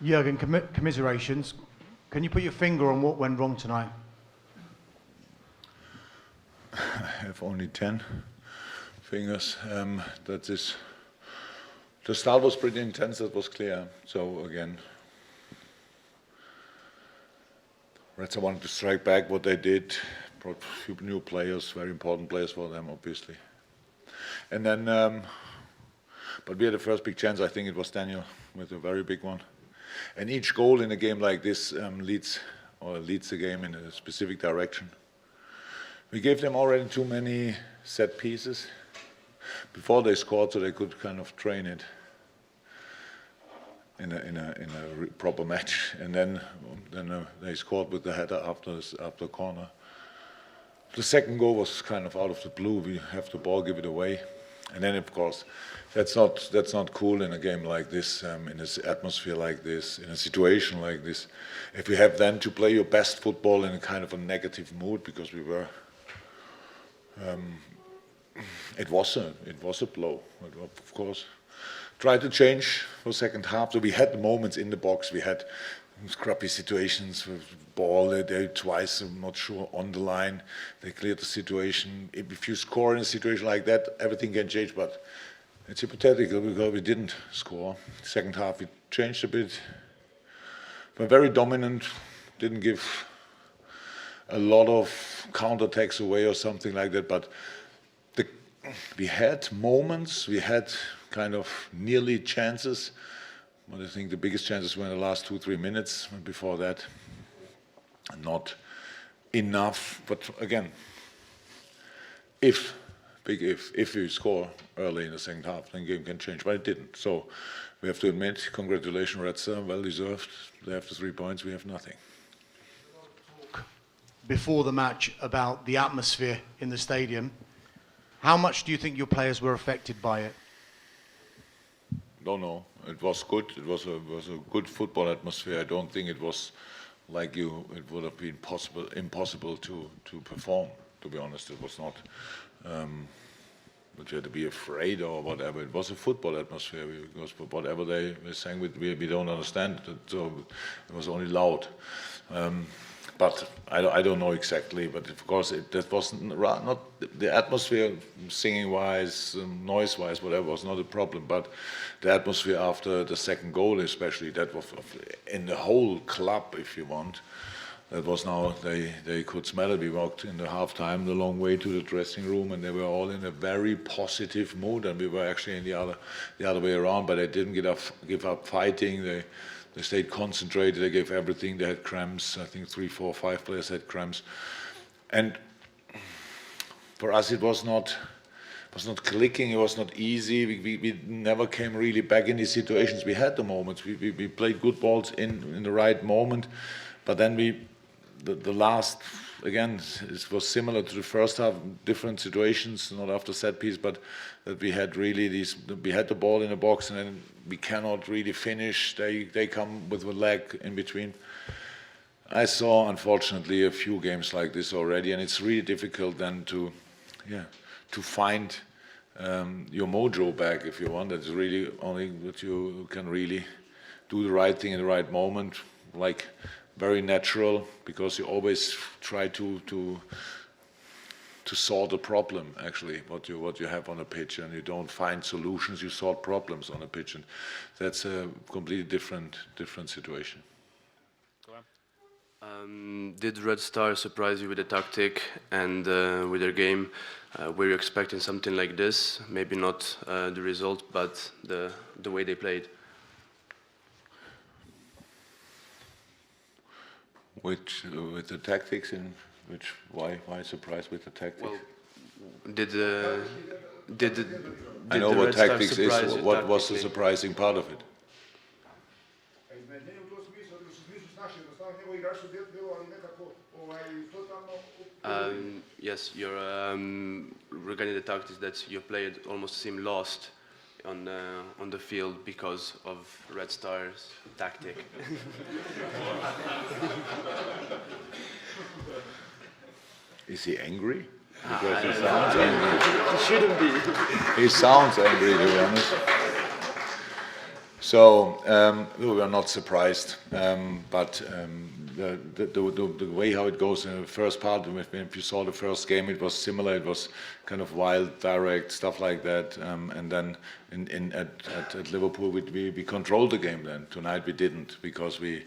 Jurgen, commiserations. Can you put your finger on what went wrong tonight? I have only 10 fingers. That is, the start was pretty intense, that was clear. So again, Reds wanted to strike back what they did, brought a few new players, very important players for them, obviously. And then, but we had the first big chance, I think it was Daniel with a very big one. And each goal in a game like this leads the game in a specific direction. We gave them already too many set pieces before they scored, so they could kind of train it in a proper match. And then they scored with the header after corner. The second goal was kind of out of the blue. We have the ball, give it away, and then of course that's not cool in a game like this, in this atmosphere like this, in a situation like this. If you have then to play your best football in a kind of a negative mood, because we were. It was a blow. Of course, tried to change for second half. So we had the moments in the box. We had scrappy situations with ball. They twice, I'm not sure, on the line. They cleared the situation. If you score in a situation like that, everything can change. But it's hypothetical because we didn't score. Second half we changed a bit. We're very dominant. Didn't give a lot of counterattacks away or something like that, but we had moments, we had kind of nearly chances, but I think the biggest chances were in the last 2-3 minutes. Before that, not enough. But again, if we score early in the second half, then the game can change, but it didn't. So we have to admit, congratulations, Reds, well deserved. They have the 3 points, we have nothing. Before the match about the atmosphere in the stadium. How much do you think your players were affected by it? Don't know. It was good. It was a good football atmosphere. I don't think it was like it would have been impossible to perform. To be honest, it was not. But you had to be afraid or whatever. It was a football atmosphere because whatever they were saying, we don't understand it. So it was only loud. But I don't know exactly, but of course that was not the atmosphere, singing-wise, noise-wise, whatever, was not a problem. But the atmosphere after the second goal, especially, that was in the whole club, if you want. That was now they could smell it. We walked in the halftime the long way to the dressing room, and they were all in a very positive mood, and we were actually in the other way around. But they didn't give up fighting. They stayed concentrated, they gave everything, they had cramps. I think 3, 4, 5 players had cramps. And for us it was not clicking, it was not easy. We never came really back in these situations. We had the moments, we played good balls in the right moment, but then the last, again, it was similar to the first half, different situations, not after set piece, but that we had really we had the ball in the box and then we cannot really finish. They come with a leg in between. I saw, unfortunately, a few games like this already, and it's really difficult then to find your mojo back, if you want. That's really only that you can really do the right thing in the right moment, like very natural, because you always try to solve the problem, actually, what you have on a pitch, and you don't find solutions, you solve problems on a pitch, and that's a completely different situation. Did Red Star surprise you with the tactic and with their game? Were you expecting something like this? Maybe not the result, but the way they played. With the tactics, why surprised with the tactics? Well, did I know what tactics is. What was the tactically? surprising part of it? Yes, regarding the tactics, that your players almost seem lost on the field because of Red Star's tactic. Is he angry? Because he sounds angry. He shouldn't be. He sounds angry, to be honest. So we were not surprised, but the way how it goes in the first part, if you saw the first game, it was similar. It was kind of wild, direct stuff like that, and then at Liverpool we controlled the game. Then tonight we didn't because we.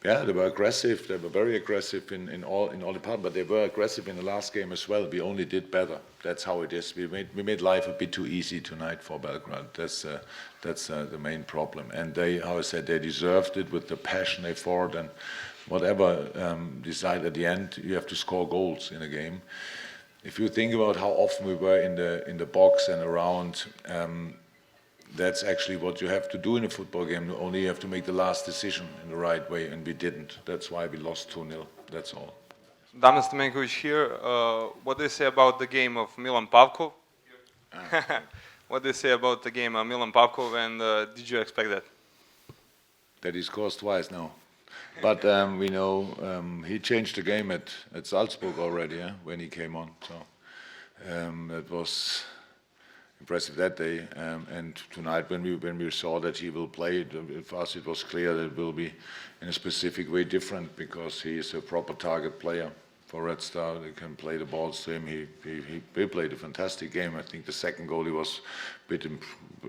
Yeah, they were aggressive. They were very aggressive in all the part, but they were aggressive in the last game as well. We only did better. That's how it is. We made life a bit too easy tonight for Belgrade. That's the main problem. And they, how I said, they deserved it with the passion they fought and whatever. Decide at the end, you have to score goals in a game. If you think about how often we were in the box and around. That's actually what you have to do in a football game. Only you have to make the last decision in the right way, and we didn't. That's why we lost 2-0. That's all. Damir Stamenkovic here. What do you say about the game of Milan Pavkov? What do you say about the game of Milan Pavkov, and did you expect that? That he scores twice now. But we know he changed the game at Salzburg already when he came on. So that was impressive that day, and tonight when we saw that he will play, for us it was clear that it will be in a specific way different because he is a proper target player for Red Star. He can play the balls to him. He played a fantastic game. I think the second goal he was a bit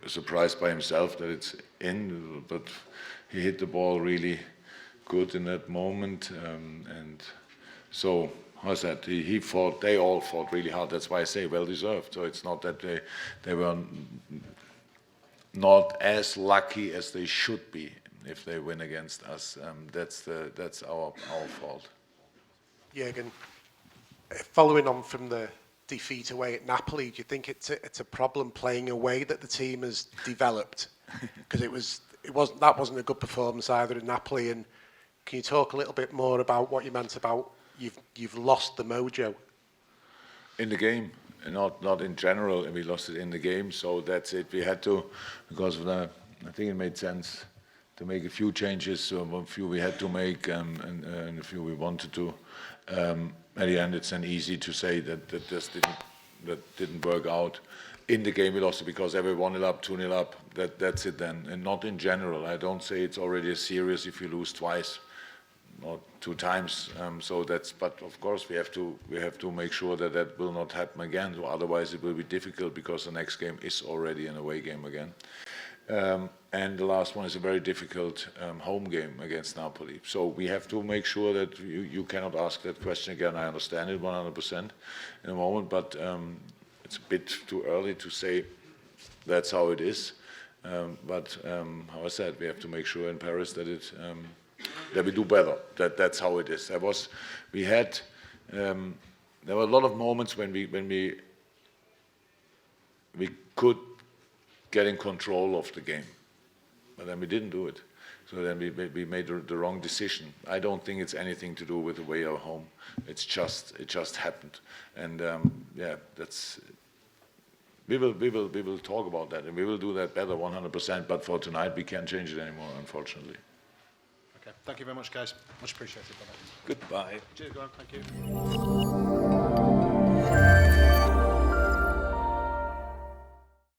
surprised by himself that it's in, but he hit the ball really good in that moment, and so. How's that? He fought. They all fought really hard. That's why I say well deserved. So it's not that they were not as lucky as they should be if they win against us. That's our fault. Jurgen, following on from the defeat away at Napoli, do you think it's a problem playing away that the team has developed? Because that wasn't a good performance either in Napoli. And can you talk a little bit more about what you meant about you've lost the mojo? In the game, not in general, and we lost it in the game. So that's it. We had to, because of that. I think it made sense to make a few changes. So a few we had to make, and a few we wanted to. At the end, it's then easy to say that didn't work out. In the game, we lost it because every 1-0 up, 2-0 up. That's it then, and not in general. I don't say it's already serious if you lose twice. Or 2 times, so that's. But of course, we have to make sure that will not happen again. So otherwise, it will be difficult because the next game is already an away game again, and the last one is a very difficult home game against Napoli. So we have to make sure that you cannot ask that question again. I understand it 100% in a moment, but it's a bit too early to say that's how it is. But how I said, we have to make sure in Paris that it. That we do better. That's how it is. There were a lot of moments when we could get in control of the game, but then we didn't do it. So then we made the wrong decision. I don't think it's anything to do with the way of home. It just happened, and that's. We will talk about that, and we will do that better 100%. But for tonight, we can't change it anymore, unfortunately. Okay, thank you very much, guys. Much appreciated. Goodbye. Cheers, Grant. Thank you.